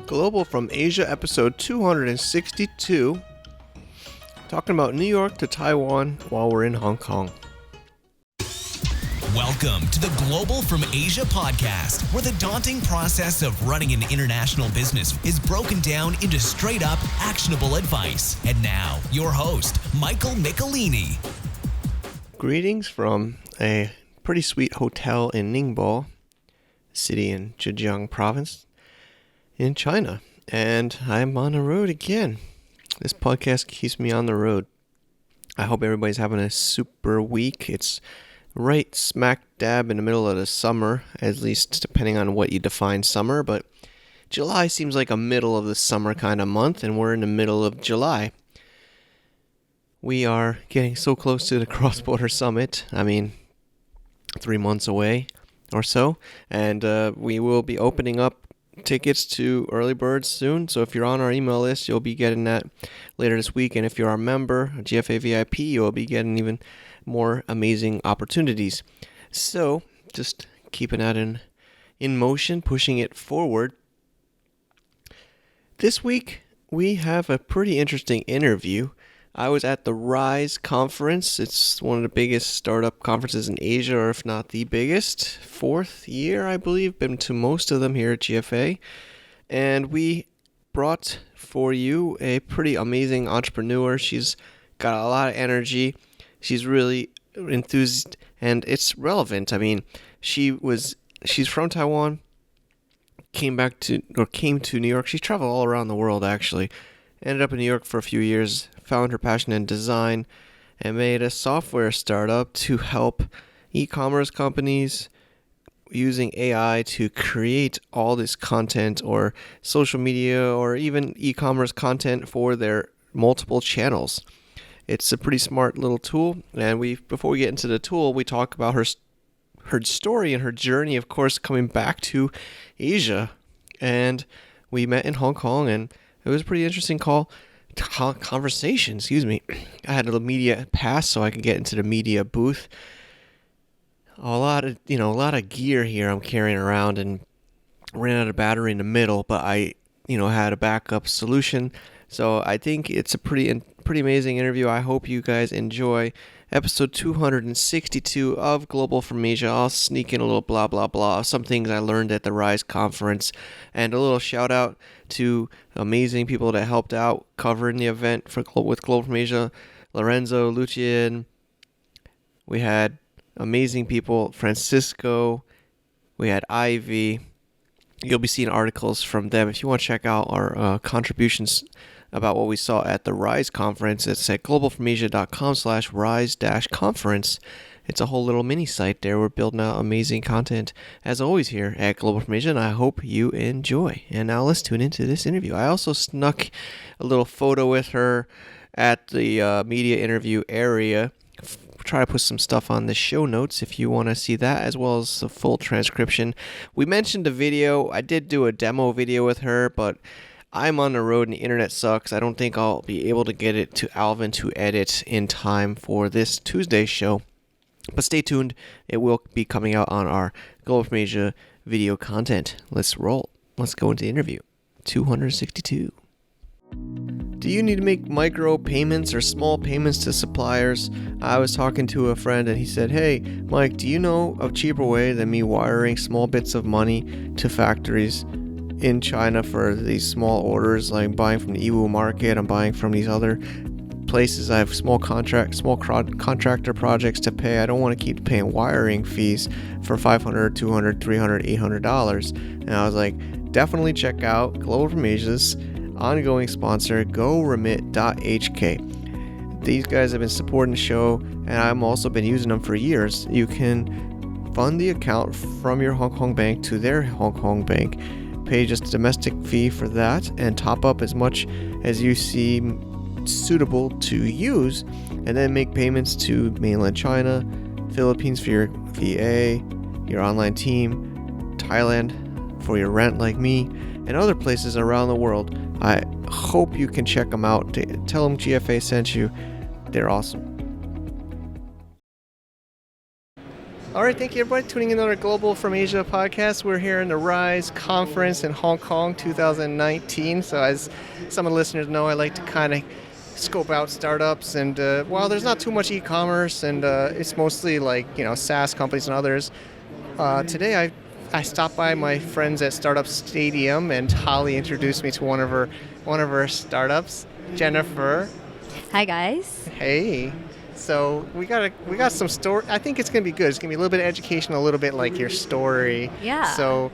Global from Asia, episode 262. Talking about New York to Taiwan while we're in Hong Kong. Welcome to the Global from Asia podcast, where the daunting process of running an international business is broken down into straight-up, actionable advice. And now, your host, Michael Michelini. Greetings from a pretty sweet hotel in Ningbo, city in Zhejiang province in China. And I'm on the road again. This podcast keeps me on the road. I hope everybody's having a super week. It's right smack dab in the middle of the summer, at least depending on what you define summer, but July seems like a middle of the summer kind of month, and we're in the middle of July. We are getting so close to the cross-border summit. 3 months away or so, and we will be opening up tickets to early birds soon. So if you're on our email list, you'll be getting that later this week, and if you're our member, a GFA VIP, you'll be getting even more amazing opportunities. So just keeping that in motion, pushing it forward. This week we have a pretty interesting interview. I was at the Rise conference. It's one of the biggest startup conferences in Asia, or if not the biggest. Fourth year, I believe. Been to most of them here at GFA. And we brought for you a pretty amazing entrepreneur. She's got a lot of energy. She's really enthused, and it's relevant. She's from Taiwan, came to New York. She traveled all around the world, actually. Ended up in New York for a few years, found her passion in design, and made a software startup to help e-commerce companies using AI to create all this content or social media or even e-commerce content for their multiple channels. It's a pretty smart little tool, and before we get into the tool, we talk about her story and her journey, of course, coming back to Asia. And we met in Hong Kong, and it was a pretty interesting conversation. I had a little media pass so I could get into the media booth. A lot of gear here I'm carrying around, and ran out of battery in the middle, but I had a backup solution. So I think it's a pretty amazing interview. I hope you guys enjoy episode 262 of Global from Asia. I'll sneak in a little blah, blah, blah, some things I learned at the Rise conference, and a little shout out to amazing people that helped out covering the event with Global from Asia. Lorenzo, Lucien, we had amazing people, Francisco, we had Ivy. You'll be seeing articles from them. If you want to check out our contributions about what we saw at the Rise conference, it's at globalfromasia.com/rise-conference. It's a whole little mini site there. We're building out amazing content, as always, here at Global from Asia, and I hope you enjoy. And now let's tune into this interview. I also snuck a little photo with her at the media interview area. Try to put some stuff on the show notes if you want to see that, as well as the full transcription. We mentioned the video. I did do a demo video with her, but I'm on the road and the internet sucks. I don't think I'll be able to get it to Alvin to edit in time for this Tuesday show. But stay tuned. It will be coming out on our Global from Asia video content. Let's roll. Let's go into the interview. 262. Do you need to make micro payments or small payments to suppliers? I was talking to a friend and he said, "Hey, Mike, do you know a cheaper way than me wiring small bits of money to factories in China for these small orders, like buying from the Yiwu market, I'm buying from these other places. I have small contractor projects to pay. I don't want to keep paying wiring fees for $500, $200, $300, $800. And I was like, definitely check out Global from Asia's ongoing sponsor, GoRemit.hk. These guys have been supporting the show, and I've also been using them for years. You can fund the account from your Hong Kong bank to their Hong Kong bank, pay just a domestic fee for that, and top up as much as you see suitable to use, and then make payments to mainland China, Philippines for your VA, your online team, Thailand for your rent like me, and other places around the world. I hope you can check them out. Tell them GFA sent you. They're awesome. All right, thank you everybody tuning in on our Global from Asia podcast. We're here in the Rise conference in Hong Kong 2019. So as some of the listeners know, I like to kind of scope out startups, and while there's not too much e-commerce, and it's mostly like SaaS companies and others. Today I stopped by my friends at Startup Stadium, and Holly introduced me to one of her startups, Jennifer. Hi guys. Hey. So we got some story. I think it's gonna be good. It's gonna be a little bit of education, a little bit like your story. Yeah. So,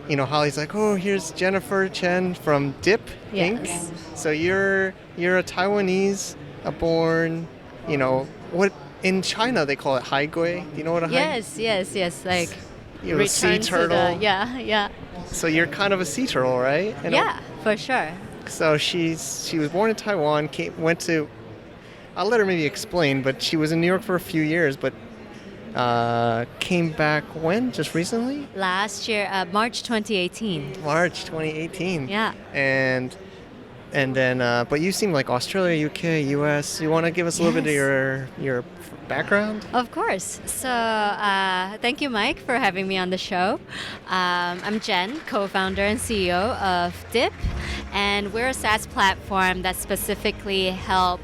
Holly's like, oh, here's Jennifer Chen from Dipp Yes. Inc. So you're a Taiwanese, born, what in China they call it haigui. Do you know what a haigui? Yes. Like A sea return to turtle. yeah. So you're kind of a sea turtle, right? Yeah, for sure. So she was born in Taiwan. Went to. I'll let her maybe explain, but she was in New York for a few years, but came back when? Just recently? Last year, March 2018. March 2018. Yeah. And then, but you seem like Australia, UK, US. You want to give us a little bit of your background? Of course. So thank you, Mike, for having me on the show. I'm Jen, co-founder and CEO of Dipp, and we're a SaaS platform that specifically help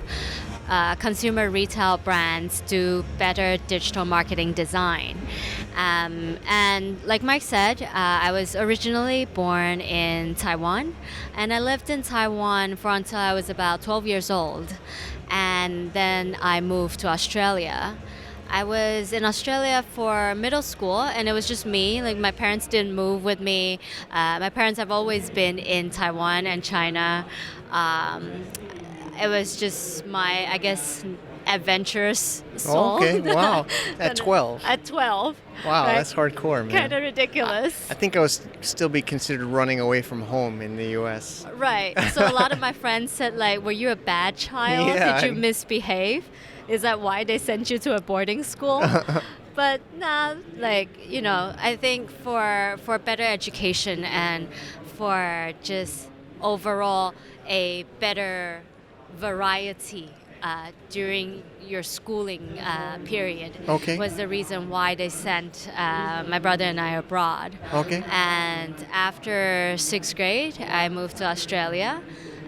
consumer retail brands do better digital marketing design. And like Mike said, I was originally born in Taiwan, and I lived in Taiwan for until I was about 12 years old. And then I moved to Australia. I was in Australia for middle school, and it was just me. Like, my parents didn't move with me. My parents have always been in Taiwan and China. It was just my, I guess, adventurous soul. Okay, wow. At 12. At 12. Wow, right? that's hardcore, man. Kind of ridiculous. I think I was still be considered running away from home in the US. Right. So a lot of my friends said, like, were you a bad child? Yeah. Did you misbehave? Is that why they sent you to a boarding school? But nah, I think for better education and for just overall a better variety during your schooling period was the reason why they sent my brother and I abroad. Okay. And after 6th grade, I moved to Australia,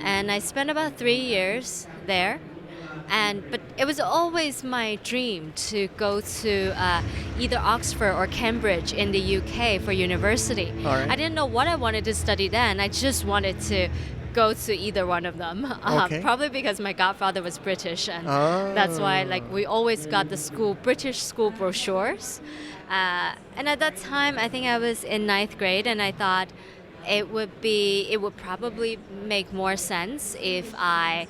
and I spent about 3 years there. But it was always my dream to go to either Oxford or Cambridge in the UK for university. All right. I didn't know what I wanted to study then. I just wanted to go to either one of them. Okay. Probably because my godfather was British, and that's why we always got the British school brochures. And at that time, I think I was in 9th grade, and I thought it would probably make more sense if I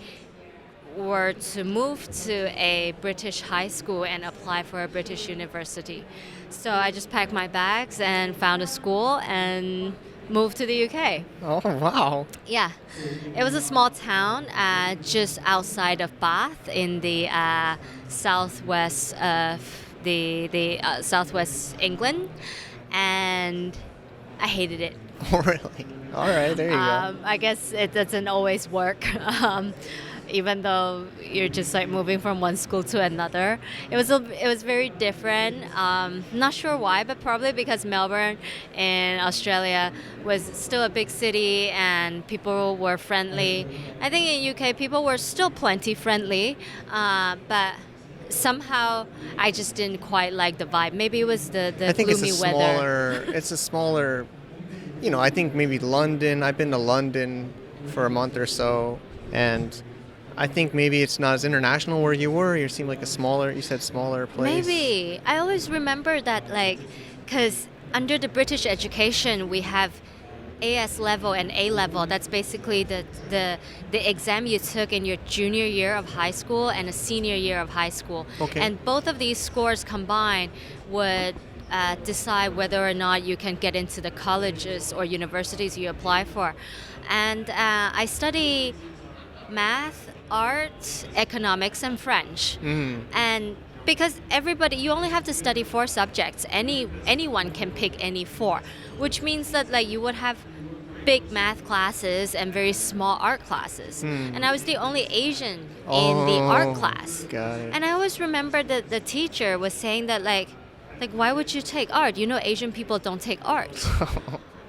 were to move to a British high school and apply for a British university. So I just packed my bags and found a school and moved to the UK. Oh, wow. Yeah. It was a small town just outside of Bath in the southwest of the southwest England, and I hated it. Oh, really? All right, there you go. I guess it doesn't always work. Even though you're just like moving from one school to another, it was very different. Not sure why, but probably because Melbourne in Australia was still a big city and people were friendly. I think in UK people were still plenty friendly, but somehow I just didn't quite like the vibe. Maybe it was the I think gloomy weather. It's a smaller, I think maybe London. I've been to London for a month or so, and I think maybe it's not as international where you were. You seem like you said smaller place. Maybe. I always remember that, because under the British education, we have AS level and A level. That's basically the exam you took in your junior year of high school and a senior year of high school. Okay. And both of these scores combined would decide whether or not you can get into the colleges or universities you apply for. And I study math, art, economics, and French. And because you only have to study 4 subjects. Anyone can pick any 4, which means that you would have big math classes and very small art classes. And I was the only Asian in the art class. Got it. And I always remember that the teacher was saying that like, why would you take art? You know, Asian people don't take art.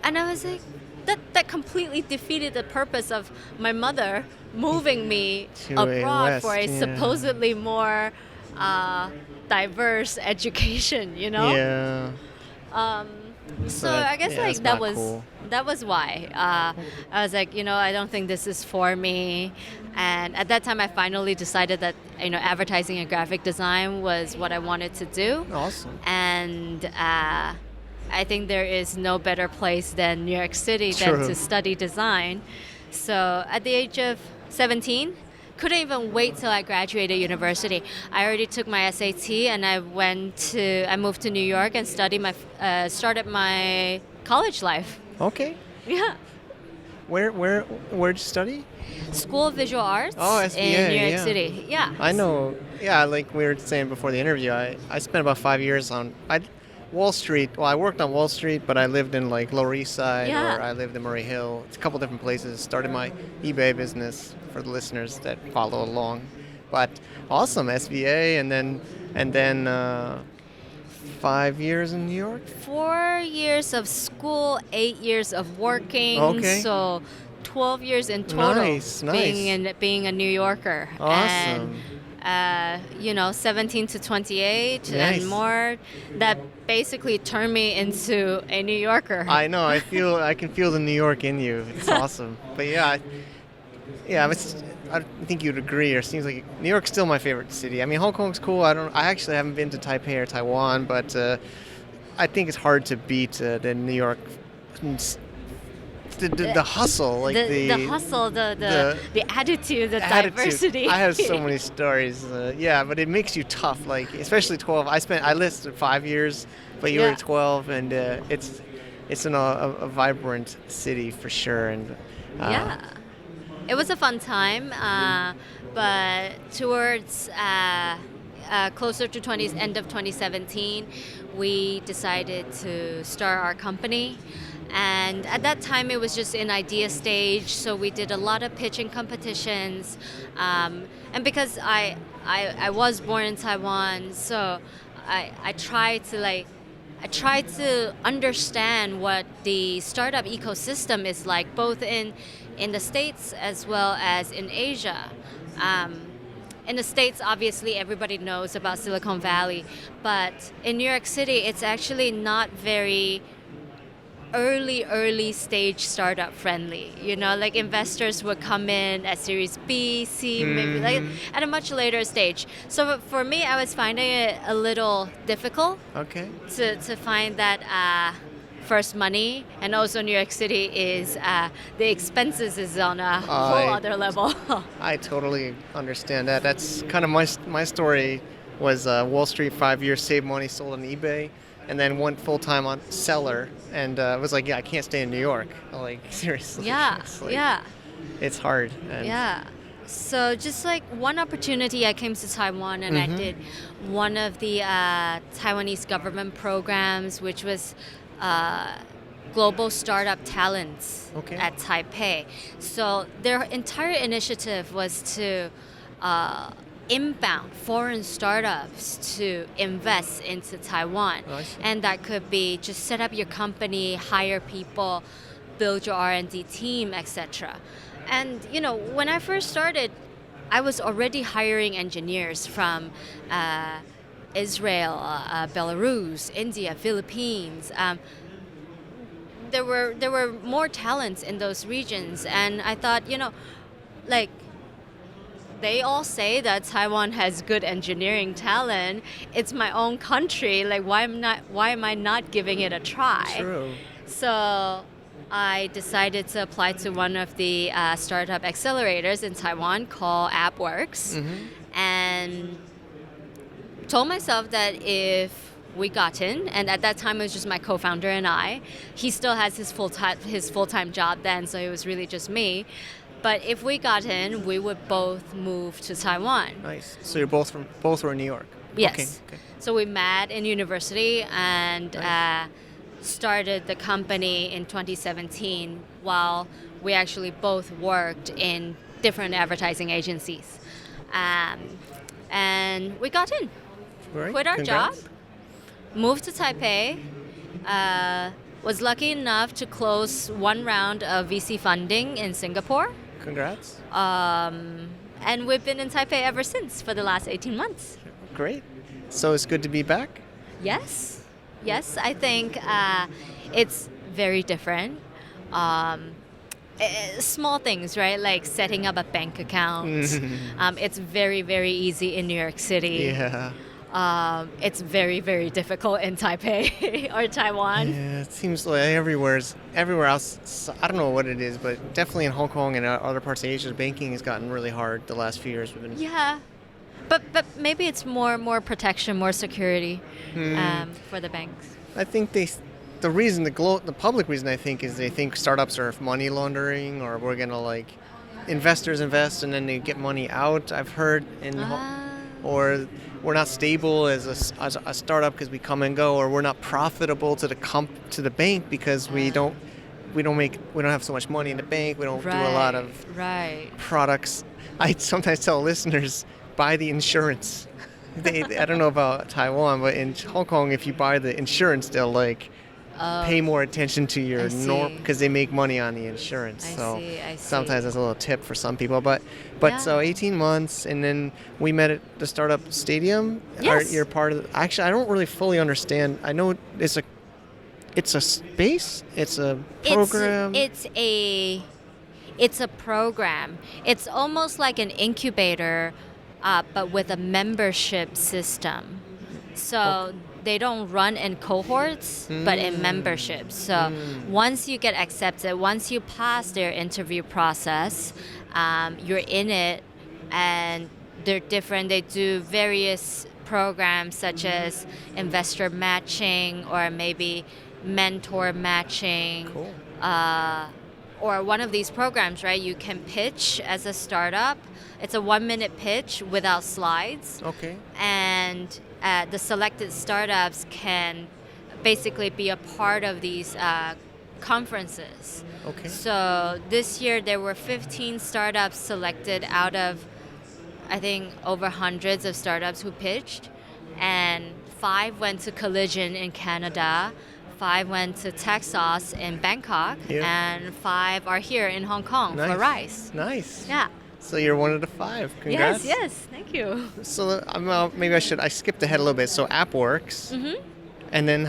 And I was like, that completely defeated the purpose of my mother moving me To abroad West, for a yeah. supposedly more diverse education, you know? Yeah. So But, I guess yeah, like it's not that cool. was why. I was like, I don't think this is for me. And at that time, I finally decided that advertising and graphic design was what I wanted to do. Awesome. And I think there is no better place than New York City than True. to study design. So at the age of 17, couldn't even wait till I graduated university. I already took my SAT and I moved to New York and started my college life. Okay. Yeah. Where'd you study? School of Visual Arts Oh, SVA, in New York yeah. City. Yeah. I know. Yeah, like we were saying before the interview, I spent about 5 years on Wall Street. Well, I worked on Wall Street, but I lived in like Lower East Side, Yeah. or I lived in Murray Hill. It's a couple different places. Started my eBay business for the listeners that follow along. But awesome, SVA, and then 5 years in New York. 4 years of school, 8 years of working. Okay. So 12 years in total Nice. being a New Yorker. Awesome. And 17 to 28 Nice. and more, that basically turned me into a New Yorker. I know. I can feel the New York in you. It's awesome. But yeah, I think you'd agree. Or it seems like New York's still my favorite city. I mean, Hong Kong's cool. I actually haven't been to Taipei or Taiwan, but I think it's hard to beat the New York. The hustle, like the hustle, the attitude, the attitude. diversity. I have so many stories. Yeah, but it makes you tough. Like especially 12. I listed 5 years, but you were Yeah. at 12, and it's a vibrant city for sure. And Yeah. It was a fun time, but towards closer to end of 2017, we decided to start our company. And at that time, it was just in idea stage, so we did a lot of pitching competitions. And because I was born in Taiwan, so I tried to understand what the startup ecosystem is like, both in the States as well as in Asia. In the States, obviously, everybody knows about Silicon Valley, but in New York City, it's actually not very early stage startup friendly. Like investors would come in at Series B, C, maybe like at a much later stage. So for me, I was finding it a little difficult okay. to find that first money, and also New York City is the expenses is on a whole other level. I totally understand that. That's kind of my story. Was Wall Street 5 years, saved money, sold on eBay, and then went full time on seller, and was like, yeah, I can't stay in New York. Like seriously. Yeah, It's like, yeah. It's hard. And Yeah. So just like one opportunity, I came to Taiwan and I did one of the Taiwanese government programs, which was Global Startup Talents Okay. at Taipei. So their entire initiative was to inbound foreign startups to invest into Taiwan. Oh, I see. And that could be just set up your company, hire people, build your R&D team, etc. And when I first started, I was already hiring engineers from Israel, Belarus, India, Philippines. There were more talents in those regions, and I thought, like, they all say that Taiwan has good engineering talent. It's my own country. Like, why am I not giving it a try? True. So I decided to apply to one of the startup accelerators in Taiwan called AppWorks, and told myself that if we got in, and at that time it was just my co-founder and I. He still has his full-time job then, so it was really just me. But if we got in, we would both move to Taiwan. Nice. So you're both were in New York. Yes. Okay. So we met in university and Nice. started the company in 2017 while we actually both worked in different advertising agencies. And we got in. Right. Quit our Congrats. job. moved to Taipei. Was lucky enough to close one round of VC funding in Singapore. Congrats. And we've been in Taipei ever since for the last 18 months. Great. So it's good to be back? Yes. Yes, I think it's very different. Small things, right? Like setting up a bank account. It's very, very easy in New York City. Yeah. It's very, very difficult in Taipei or Taiwan. Yeah, it seems like everywhere else. I don't know what it is, but definitely in Hong Kong and other parts of Asia, banking has gotten really hard the last few years. Yeah, but maybe it's more protection, more security for the banks. I think the public reason I think is they think startups are money laundering, or we're gonna investors invest and then they get money out. I've heard or we're not stable as a startup because we come and go, or we're not profitable to the bank because we don't have so much money in the bank. We don't do a lot of products. I sometimes tell listeners, buy the insurance. I don't know about Taiwan, but in Hong Kong, if you buy the insurance, they'll pay more attention to your norm because they make money on the insurance. I see. Sometimes that's a little tip for some people. But so 18 months, and then we met at the startup stadium. Yes. You're part of. Actually, I don't really fully understand. I know it's a space. It's a program. It's a program. It's almost like an incubator, but with a membership system. So they don't run in cohorts, but in memberships. So once you get accepted, once you pass their interview process, you're in it, and they're different. They do various programs such as investor matching or maybe mentor matching. Cool. Or one of these programs, right? You can pitch as a startup. It's a 1-minute pitch without slides. Okay. And the selected startups can basically be a part of these conferences. Okay. So this year there were 15 startups selected out of, I think, over hundreds of startups who pitched. And 5 went to Collision in Canada. 5 went to Texas in Bangkok, and 5 are here in Hong Kong for Rise. Nice. Yeah. So you're one of the 5. Congrats. Yes, thank you. So maybe I skipped ahead a little bit. So AppWorks. Mm-hmm. And then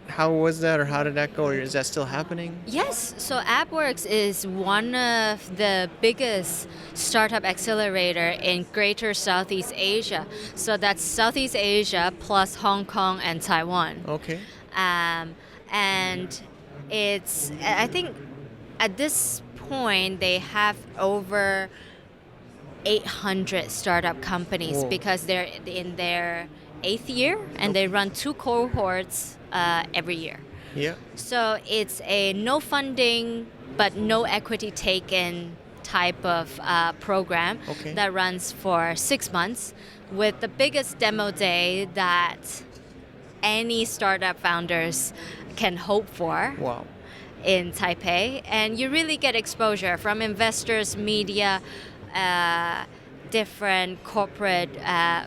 how was that, or how did that go? Or is that still happening? Yes. So AppWorks is one of the biggest startup accelerator in Greater Southeast Asia. So that's Southeast Asia plus Hong Kong and Taiwan. Okay. And it's, I think at this point they have over 800 startup companies. Whoa. Because they're in their 8th year and they run 2 cohorts every year. Yeah. So it's a no funding but no equity taken type of program that runs for 6 months, with the biggest demo day that any startup founders can hope for. Wow. In Taipei. And you really get exposure from investors, media, different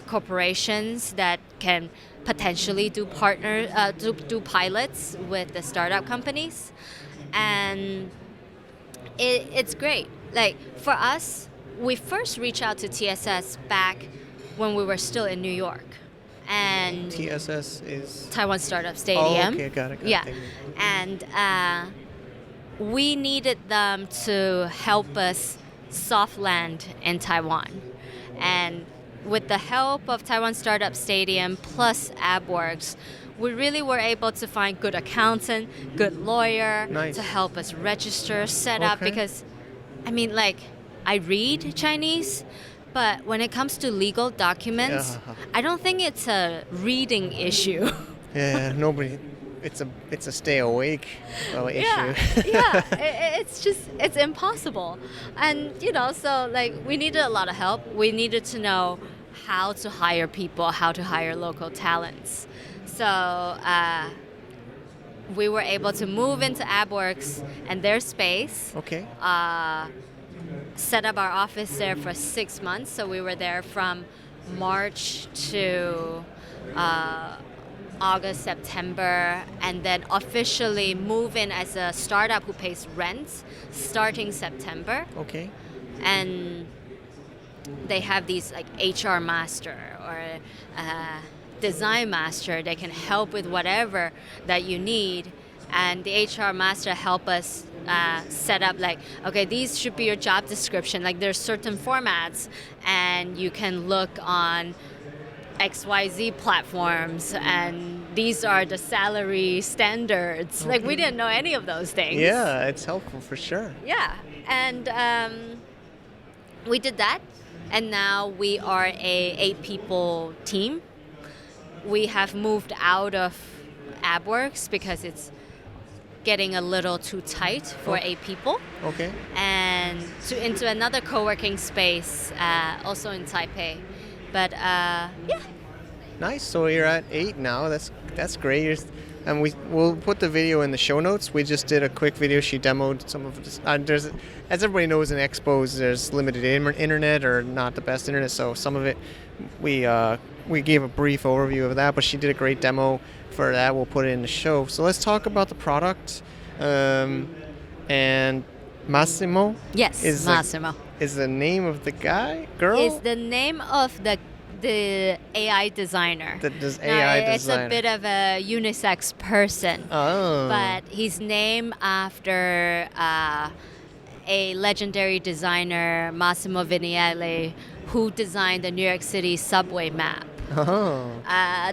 corporations that can potentially do pilots with the startup companies. And it's great. Like for us, we first reached out to TSS back when we were still in New York. And TSS is Taiwan Startup Stadium. Oh, okay, got it. Yeah. And we needed them to help us soft land in Taiwan. And with the help of Taiwan Startup Stadium plus AppWorks, we really were able to find good accountant, good lawyer to help us register, set up. Because, I mean, I read Chinese, but when it comes to legal documents, I don't think it's a reading issue. Yeah, nobody. It's a stay awake issue. Yeah, it's impossible. And so we needed a lot of help. We needed to know how to hire people, how to hire local talents. So we were able to move into AppWorks and their space. Okay. Set up our office there for 6 months. So we were there from March to August, September, and then officially move in as a startup who pays rent starting September. Okay. And they have these like HR master or design master that can help with whatever that you need. And the HR master help us set up like, okay, these should be your job description. Like there's certain formats and you can look on XYZ platforms and these are the salary standards. Okay. Like we didn't know any of those things. Yeah, it's helpful for sure. Yeah. And we did that. And now we are a 8-people team. We have moved out of AbWorks because it's getting a little too tight for 8 people. Okay. And into another co-working space, also in Taipei. But yeah. Nice. So you're at 8 now. That's great. And we'll put the video in the show notes. We just did a quick video. She demoed some of this. There's, as everybody knows, in expos, there's limited internet or not the best internet. So some of it, we gave a brief overview of that. But she did a great demo for that. We'll put it in the show. So let's talk about the product. And Massimo. Yes, Massimo. Is the name of the girl? Is the name of the AI designer. AI designer. It's a bit of a unisex person. Oh. But he's named after a legendary designer, Massimo Vignelli, who designed the New York City subway map. Oh.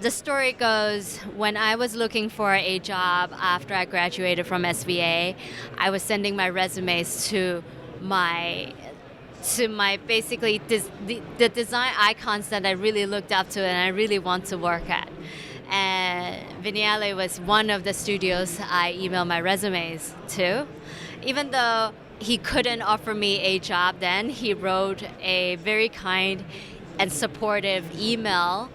The story goes, when I was looking for a job after I graduated from SVA, I was sending my resumes to my basically the design icons that I really looked up to and I really want to work at. And Vignale was one of the studios I emailed my resumes to. Even though he couldn't offer me a job then, he wrote a very kind and supportive email,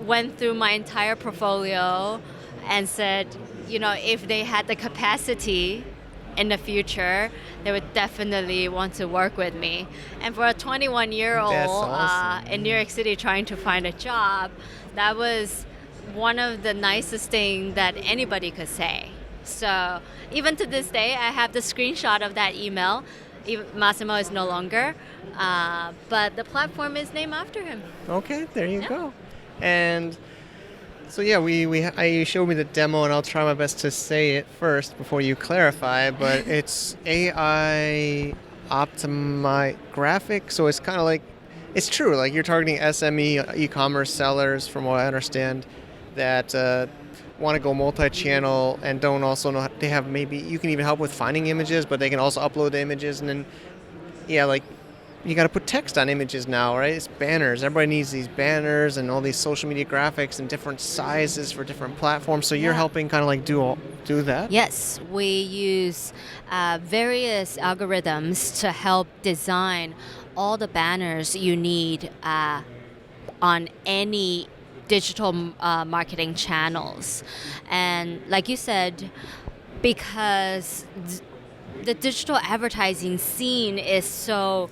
went through my entire portfolio and said, if they had the capacity in the future, they would definitely want to work with me. And for a 21-year-old awesome. In New York City trying to find a job, that was one of the nicest things that anybody could say. So even to this day, I have the screenshot of that email. Massimo is no longer, but the platform is named after him. Okay, there you go. And so yeah, I showed me the demo, and I'll try my best to say it first before you clarify. But it's AI optimized graphic, so it's kind of like, it's true. Like you're targeting SME e-commerce sellers, from what I understand, that want to go multi-channel and don't also know. They have maybe you can even help with finding images, but they can also upload the images, and then like you got to put text on images now, right? It's banners. Everybody needs these banners and all these social media graphics and different sizes for different platforms. So you're helping kind of like do that? Yes, we use various algorithms to help design all the banners you need on any digital marketing channels. And like you said, because the digital advertising scene is so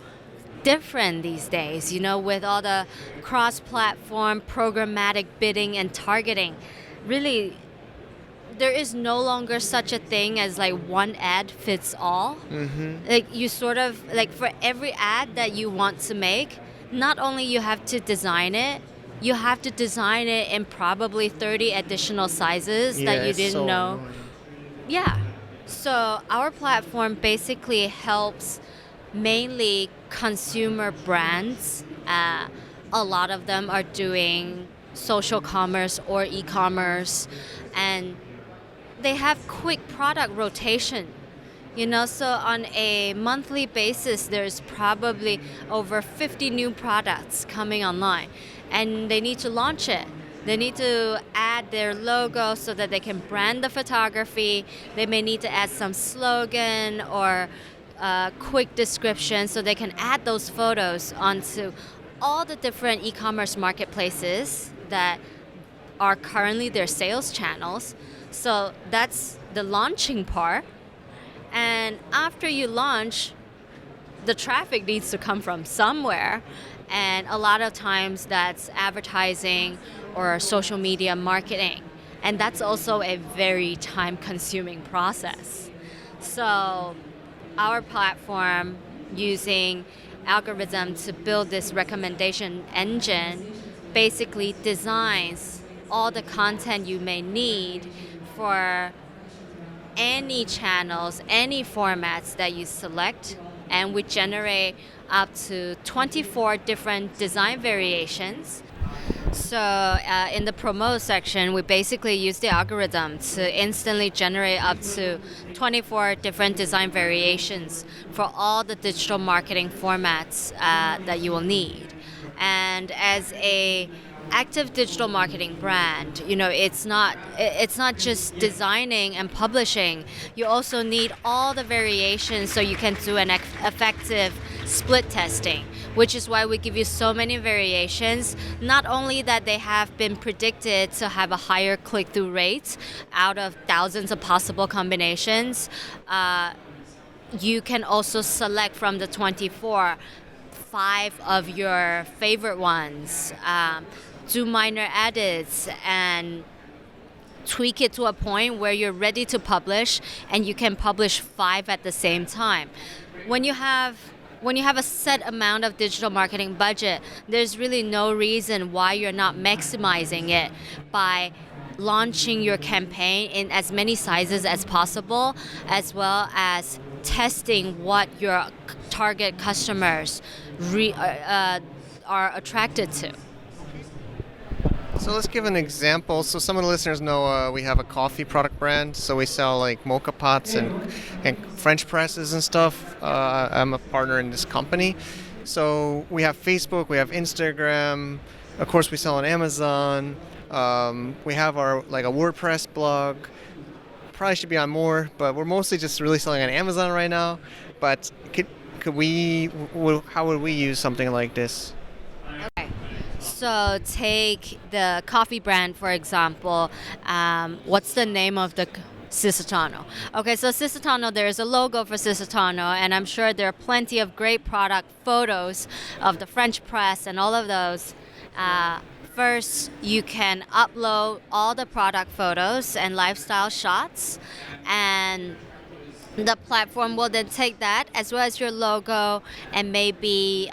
different these days, with all the cross-platform programmatic bidding and targeting. Really, there is no longer such a thing as like one ad fits all. Mm-hmm. Like you sort of, like for every ad that you want to make, not only you have to design it, you have to design it in probably 30 additional sizes that you didn't know. Annoying. Yeah. So our platform basically helps mainly consumer brands. A lot of them are doing social commerce or e-commerce, and they have quick product rotation. So on a monthly basis, there's probably over 50 new products coming online, and they need to launch it. They need to add their logo so that they can brand the photography. They may need to add some slogan or quick description so they can add those photos onto all the different e-commerce marketplaces that are currently their sales channels. So that's the launching part. And after you launch, the traffic needs to come from somewhere. And a lot of times that's advertising or social media marketing. And that's also a very time consuming process. So our platform using algorithm to build this recommendation engine basically designs all the content you may need for any channels, any formats that you select, and we generate up to 24 different design variations. So in the promote section, we basically use the algorithm to instantly generate up to 24 different design variations for all the digital marketing formats that you will need. And as a active digital marketing brand, it's not just designing and publishing. You also need all the variations so you can do an effective split testing, which is why we give you so many variations. Not only that they have been predicted to have a higher click-through rate out of thousands of possible combinations, you can also select from the 24 5 of your favorite ones, do minor edits, and tweak it to a point where you're ready to publish, and you can publish 5 at the same time. When you have a set amount of digital marketing budget, there's really no reason why you're not maximizing it by launching your campaign in as many sizes as possible, as well as testing what your target customers are attracted to. So let's give an example. So some of the listeners know we have a coffee product brand. So we sell like mocha pots and French presses and stuff. I'm a partner in this company. So we have Facebook, we have Instagram. Of course, we sell on Amazon. We have our like a WordPress blog. Probably should be on more, but we're mostly just really selling on Amazon right now. But how would we use something like this? Okay. So take the coffee brand, for example. What's the name of the Sisitano? Okay, so Sisitano, there's a logo for Sisitano, and I'm sure there are plenty of great product photos of the French press and all of those. First, you can upload all the product photos and lifestyle shots, and the platform will then take that as well as your logo and maybe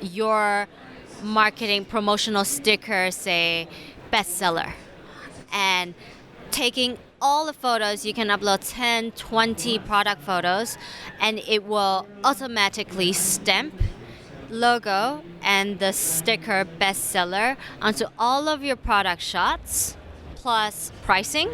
your marketing promotional sticker, say bestseller, and taking all the photos, you can upload 10, 20 product photos, and it will automatically stamp logo and the sticker bestseller onto all of your product shots plus pricing,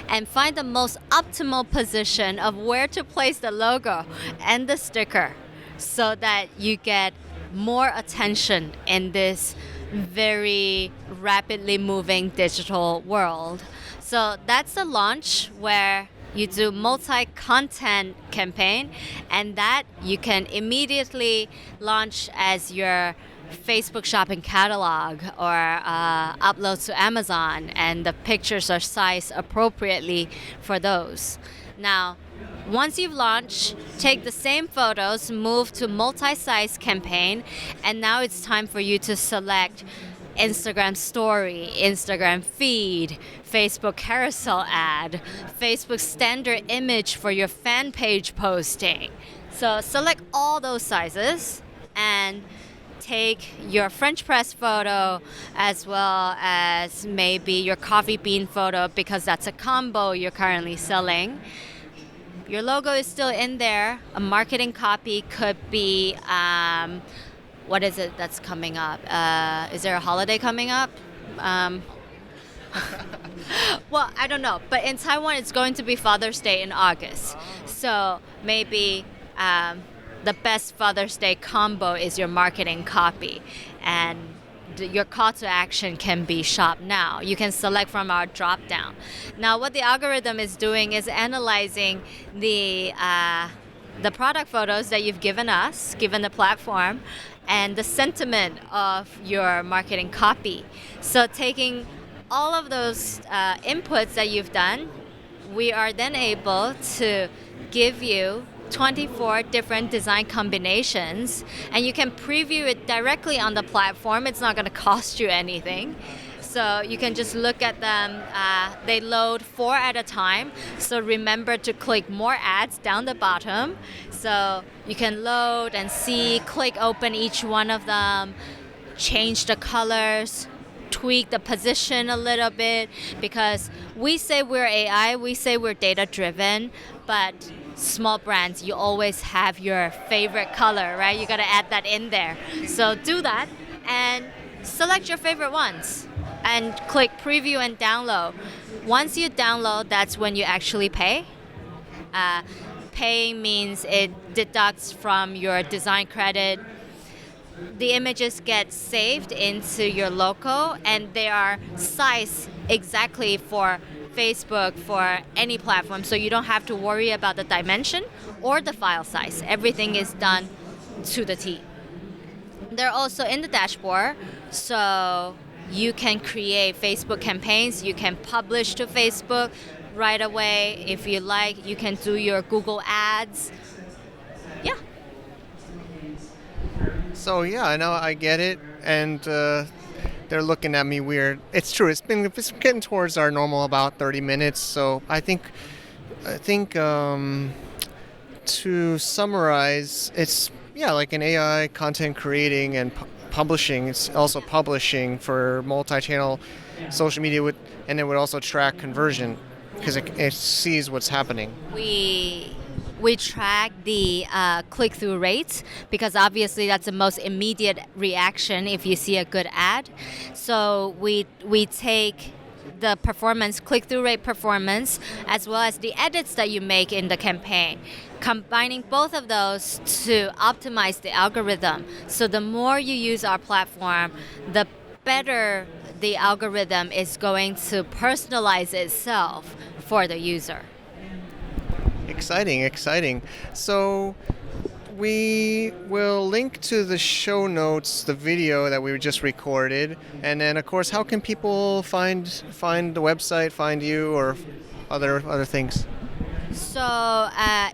and find the most optimal position of where to place the logo and the sticker so that you get more attention in this very rapidly moving digital world. So that's the launch where you do multi-content campaign, and that you can immediately launch as your Facebook shopping catalog or upload to Amazon, and the pictures are sized appropriately for those. Now, once you've launched, take the same photos, move to multi-size campaign, and now it's time for you to select Instagram story, Instagram feed, Facebook carousel ad, Facebook standard image for your fan page posting. So select all those sizes and take your French press photo as well as maybe your coffee bean photo, because that's a combo you're currently selling. Your logo is still in there. A marketing copy could be, what is it that's coming up? Is there a holiday coming up? Well, I don't know. But in Taiwan, it's going to be Father's Day in August. So maybe the best Father's Day combo is your marketing copy. And your call to action can be shop now. You can select from our drop down. Now, what the algorithm is doing is analyzing the product photos that you've given us, given the platform, and the sentiment of your marketing copy. So taking all of those inputs that you've done, we are then able to give you 24 different design combinations, and you can preview it directly on the platform. It's not going to cost you anything. So you can just look at them. They load 4 at a time. So remember to click more ads down the bottom. So you can load and see, click open each one of them, change the colors, tweak the position a little bit, because we say we're AI, we say we're data driven, but small brands, you always have your favorite color, right? You got to add that in there. So do that and select your favorite ones and click preview and download. Once you download, that's when you actually pay. Paying means it deducts from your design credit. The images get saved into your local, and they are sized exactly for Facebook, for any platform, so you don't have to worry about the dimension or the file size. Everything is done to the T. They're also in the dashboard, so you can create Facebook campaigns. You can publish to Facebook right away. If you like, you can do your Google ads. Yeah. So yeah, I know, I get it, and they're looking at me weird. It's true. It's getting towards our normal about 30 minutes. So I think to summarize, it's like an AI content creating and publishing. It's also publishing for multi-channel social media and it would also track conversion because it sees what's happening. We track the click-through rates, because obviously that's the most immediate reaction if you see a good ad. So we take the performance, click-through rate performance, as well as the edits that you make in the campaign, combining both of those to optimize the algorithm. So the more you use our platform, the better the algorithm is going to personalize itself for the user. Exciting. So we will link to the show notes, the video that we just recorded, and then of course, how can people find the website, find you, or other things? So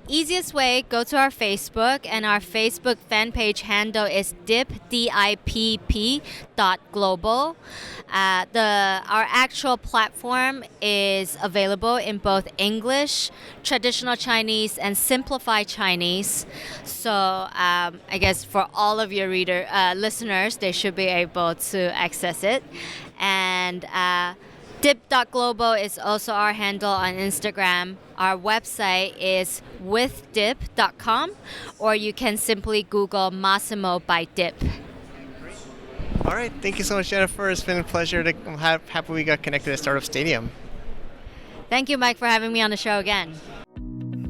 easiest way, go to our Facebook, and our Facebook fan page handle is Dipp, Dipp .global. Our actual platform is available in both English, traditional Chinese, and simplified Chinese. So I guess for all of your listeners, they should be able to access it. And Dipp.global is also our handle on Instagram. Our website is withdipp.com, or you can simply Google Massimo by Dipp. All right, thank you so much, Jennifer. It's been a pleasure to happy we got connected at Startup Stadium. Thank you, Mike, for having me on the show again.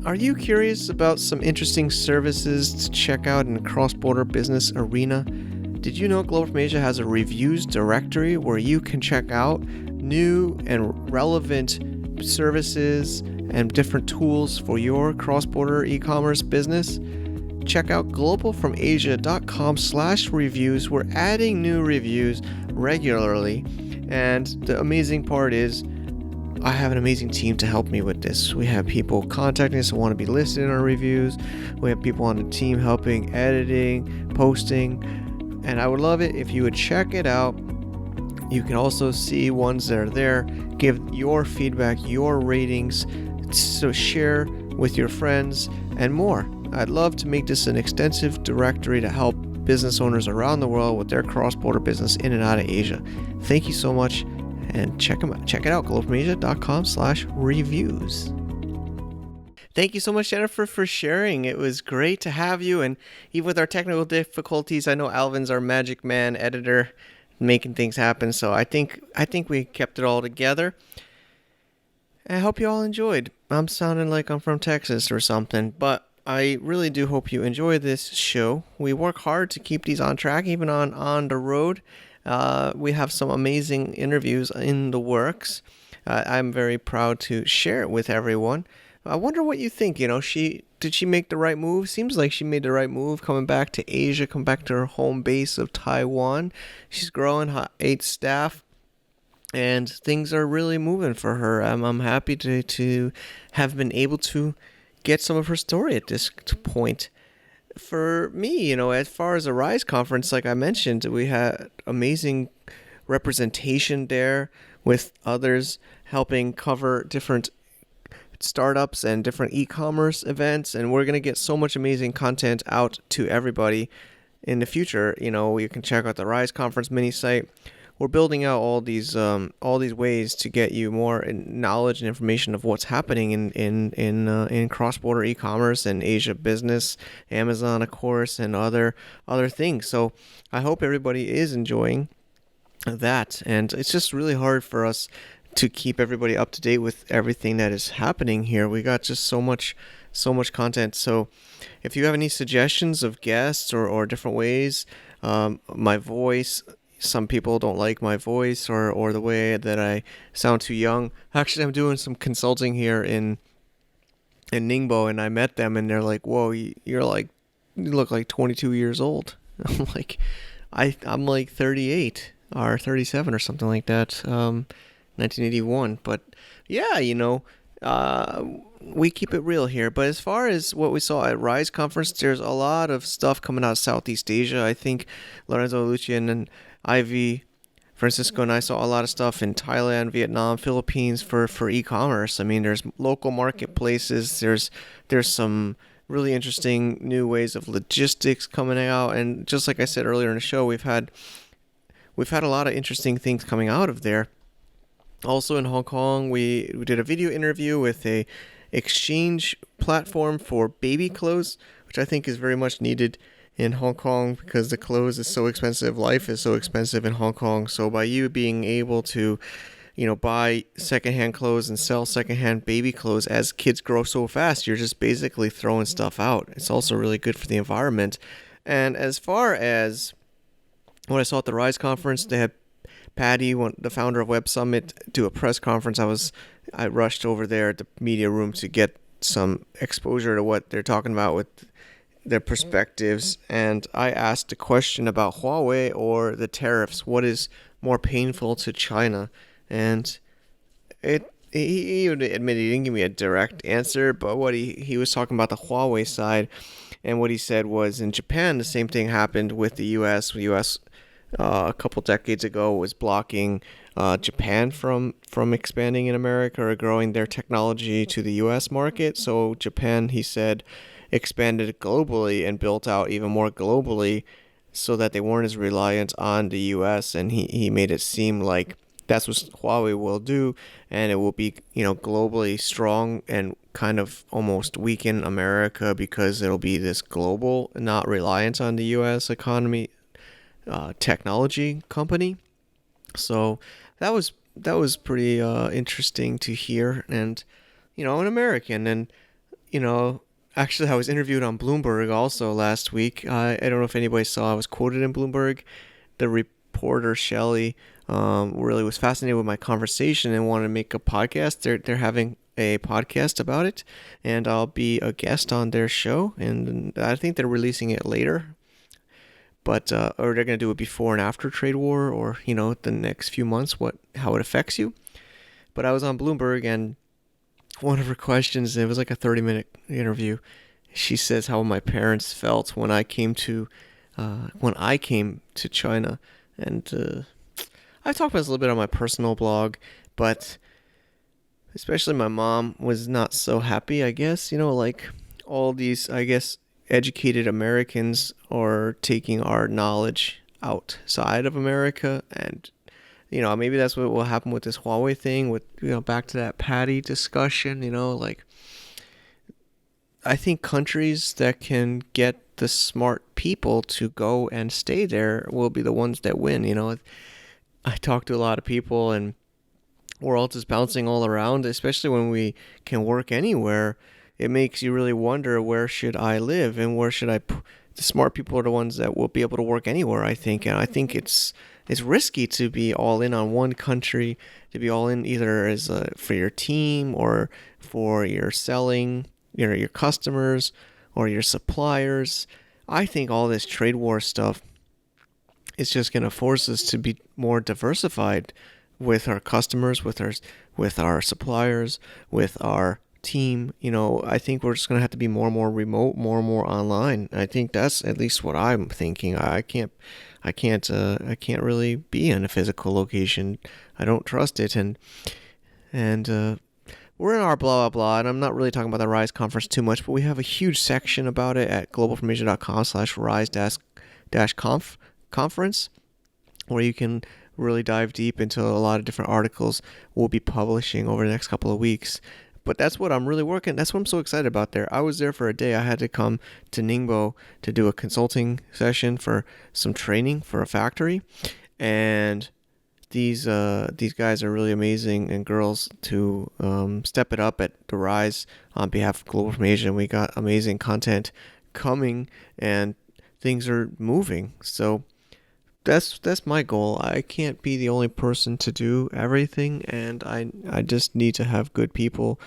Are you curious about some interesting services to check out in the cross-border business arena? Did you know Global from Asia has a reviews directory where you can check out new and relevant services and different tools for your cross-border e-commerce business? Check out globalfromasia.com/reviews. We're adding new reviews regularly, and the amazing part is I have an amazing team to help me with this. We have people contacting us who want to be listed in our reviews. We have people on the team helping, editing, posting, and I would love it if you would check it out. You can also see ones that are there, give your feedback, your ratings, so share with your friends and more. I'd love to make this an extensive directory to help business owners around the world with their cross-border business in and out of Asia. Thank you so much, and check it out, globalfromasia.com/reviews. Thank you so much, Jennifer, for sharing. It was great to have you, and even with our technical difficulties, I know Alvin's our magic man editor, making things happen. So I think we kept it all together. I hope you all enjoyed. I'm sounding like I'm from Texas or something, but I really do hope you enjoy this show. We work hard to keep these on track, even on the road. We have some amazing interviews in the works. I'm very proud to share it with everyone. I wonder what you think. Did she make the right move? Seems like she made the right move coming back to Asia, come back to her home base of Taiwan. She's growing 8 staff, and things are really moving for her. I'm happy to have been able to get some of her story at this point. For me, as far as the Rise conference, like I mentioned, we had amazing representation there with others helping cover different startups and different e-commerce events, and we're going to get so much amazing content out to everybody in the future. You can check out the Rise conference mini site. We're building out all these ways to get you more knowledge and information of what's happening in cross-border e-commerce and Asia business, Amazon, of course, and other things. So I hope everybody is enjoying that, and it's just really hard for us to keep everybody up to date with everything that is happening here. We got just so much content. So if you have any suggestions of guests or different ways, my voice, some people don't like my voice or the way that I sound too young. Actually, I'm doing some consulting here in Ningbo, and I met them, and they're like, "Whoa, you look like 22 years old." I'm like, I'm like 38 or 37 or something like that. 1981. But yeah, we keep it real here. But as far as what we saw at Rise Conference, there's a lot of stuff coming out of Southeast Asia. I think Lorenzo Lucian and Ivy Francisco and I saw a lot of stuff in Thailand, Vietnam, Philippines for e-commerce. I mean, there's local marketplaces. There's some really interesting new ways of logistics coming out. And just like I said earlier in the show, we've had a lot of interesting things coming out of there. Also in Hong Kong, we did a video interview with a exchange platform for baby clothes, which I think is very much needed in Hong Kong because the clothes is so expensive. Life is so expensive in Hong Kong. So by you being able to, buy secondhand clothes and sell secondhand baby clothes as kids grow so fast, you're just basically throwing stuff out. It's also really good for the environment. And as far as what I saw at the Rise conference, they had Patty, the founder of Web Summit, do a press conference. I rushed over there at the media room to get some exposure to what they're talking about with their perspectives. And I asked a question about Huawei or the tariffs. What is more painful to China? And he admitted he didn't give me a direct answer, but what he was talking about the Huawei side, and what he said was in Japan the same thing happened with the U.S. The U.S. A couple decades ago was blocking Japan from expanding in America or growing their technology to the U.S. market. So Japan, he said, expanded globally and built out even more globally so that they weren't as reliant on the U.S. And he made it seem like that's what Huawei will do, and it will be globally strong and kind of almost weaken America because it'll be this global, not reliant on the U.S. economy. Technology company. So that was pretty interesting to hear, and an American, and actually I was interviewed on Bloomberg also last week. I don't know if anybody saw, I was quoted in Bloomberg. The reporter Shelley really was fascinated with my conversation and wanted to make a podcast. They're having a podcast about it, and I'll be a guest on their show, and I think they're releasing it later. But or they're going to do it before and after trade war, or the next few months, how it affects you. But I was on Bloomberg, and one of her questions, it was like a 30-minute interview. She says how my parents felt when I came to China, and I talked about this a little bit on my personal blog, but especially my mom was not so happy. I guess like all these, I guess, educated Americans are taking our knowledge outside of America, and maybe that's what will happen with this Huawei thing. With back to that Patty discussion, like I think countries that can get the smart people to go and stay there will be the ones that win. I talk to a lot of people, and world is bouncing all around, especially when we can work anywhere. It makes you really wonder, where should I live and where should I the smart people are the ones that will be able to work anywhere, I think. And I think it's risky to be all in on one country, to be all in either as for your team or for your selling, your customers or your suppliers. I think all this trade war stuff is just going to force us to be more diversified with our customers, with our suppliers, with our team, I think we're just going to have to be more and more remote, more and more online. I think that's at least what I'm thinking. I can't really be in a physical location. I don't trust it. And we're in our blah, blah, blah, and I'm not really talking about the Rise conference too much, but we have a huge section about it at globalfromasia.com/rise-conference, where you can really dive deep into a lot of different articles we'll be publishing over the next couple of weeks. But that's what I'm really working. That's what I'm so excited about there. I was there for a day. I had to come to Ningbo to do a consulting session for some training for a factory, and these guys are really amazing, and girls to step it up at the Rise on behalf of Global from Asia. And we got amazing content coming, and things are moving. So that's my goal. I can't be the only person to do everything, and I just need to have good people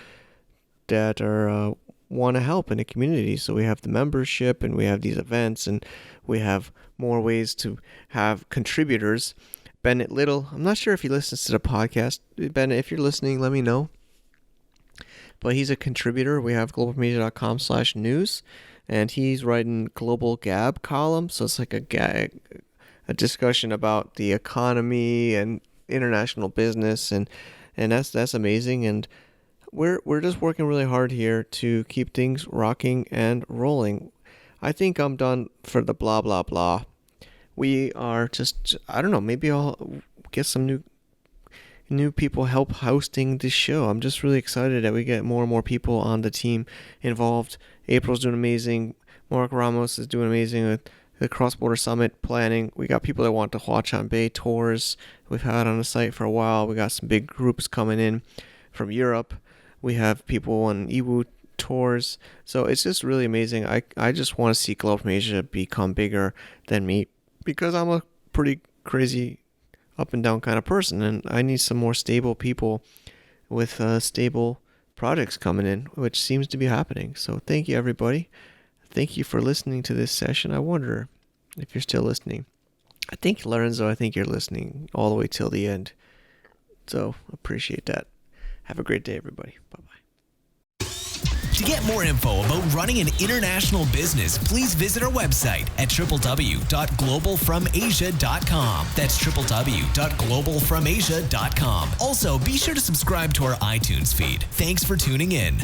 that are want to help in the community. So we have the membership, and we have these events, and we have more ways to have contributors. Bennett Little, I'm not sure if he listens to the podcast. Bennett, if you're listening, let me know. But he's a contributor. We have globalmedia.com/news, and he's writing Global Gab column. So it's like a discussion about the economy and international business, and that's amazing. And we're just working really hard here to keep things rocking and rolling. I think I'm done for the blah blah blah. We are just, I don't know, maybe I'll get some new people help hosting this show. I'm just really excited that we get more and more people on the team involved. April's doing amazing. Mark Ramos is doing amazing with the cross-border summit planning. We got people that want to Huachan Bay tours we've had on the site for a while. We got some big groups coming in from Europe. We have people on Iwu tours. So it's just really amazing. I just want to see Global from Asia become bigger than me, because I'm a pretty crazy up and down kind of person, and I need some more stable people with stable projects coming in, which seems to be happening. So thank you, everybody. Thank you for listening to this session. I wonder if you're still listening. I think, Lorenzo, I think you're listening all the way till the end. So appreciate that. Have a great day, everybody. Bye-bye. To get more info about running an international business, please visit our website at www.globalfromasia.com. That's www.globalfromasia.com. Also, be sure to subscribe to our iTunes feed. Thanks for tuning in.